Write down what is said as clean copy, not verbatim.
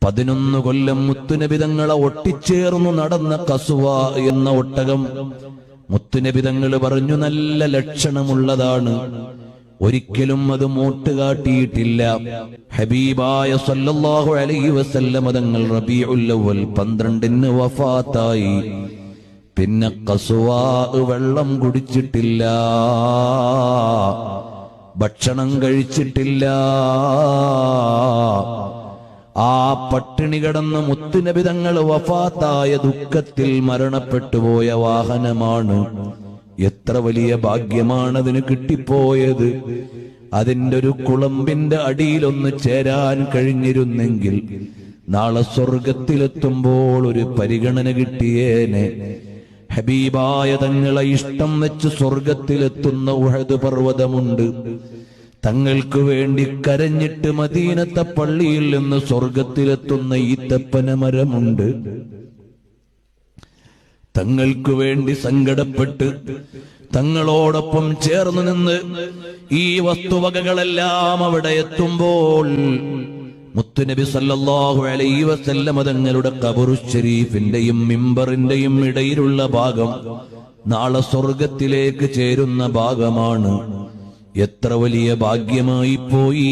11 കൊല്ലം മുത്തുനബി തങ്ങളെ ഒട്ടിച്ചേർന്നു നടന്ന ഖസ്വ എന്ന ഒട്ടകം മുത്തുനബി തങ്ങൾ പറഞ്ഞു നല്ല ലക്ഷണമുള്ളതാണ്, ഒരിക്കലും അത് മൂട്ടുകാട്ടിയിട്ടില്ല. ഹബീബായ സല്ലല്ലാഹു അലൈഹി വസല്ലം തങ്ങൾ റബീഉൽ അവ്വൽ 12 വഫാത്തായി. പിന്നെ ഖസ്വ വെള്ളം കുടിച്ചിട്ടില്ല, ഭക്ഷണം കഴിച്ചിട്ടില്ല. ആ പട്ടിണി കിടന്ന് മുത്തുനബി തങ്ങൾ വഫാത്തായ ദുഃഖത്തിൽ മരണപ്പെട്ടുപോയ വാഹനമാണ്. എത്ര വലിയ ഭാഗ്യമാണതിന് കിട്ടിപ്പോയത്. അതിന്റെ ഒരു കുളമ്പിന്റെ അടിയിലൊന്ന് ചേരാൻ കഴിഞ്ഞിരുന്നെങ്കിൽ നാളെ സ്വർഗത്തിലെത്തുമ്പോൾ ഒരു പരിഗണന കിട്ടിയേനെ. ഹബീബായ തങ്ങളെ ഇഷ്ടം വെച്ച് സ്വർഗത്തിലെത്തുന്ന ഉഹദ് പർവ്വതമുണ്ട്. തങ്ങൾക്ക് വേണ്ടി കരഞ്ഞിട്ട് മദീനത്തെ പള്ളിയിൽ നിന്ന് സ്വർഗത്തിലെത്തുന്ന ഈത്തപ്പന മരമുണ്ട്. തങ്ങൾക്ക് വേണ്ടി സങ്കടപ്പെട്ട് തങ്ങളോടൊപ്പം ചേർന്ന് നിന്ന് ഈ വസ്തുവകകളെല്ലാം അവിടെ എത്തുമ്പോൾ മുത്തുനബി സല്ലല്ലാഹു അലൈഹി വസല്ലം തങ്ങളുടെ ഖബറു ശരീഫിന്റെയും മിമ്പറിന്റെയും ഇടയിലുള്ള ഭാഗം നാളെ സ്വർഗത്തിലേക്ക് ചേരുന്ന ഭാഗമാണ്. എത്ര വലിയ ഭാഗ്യമായി പോയി.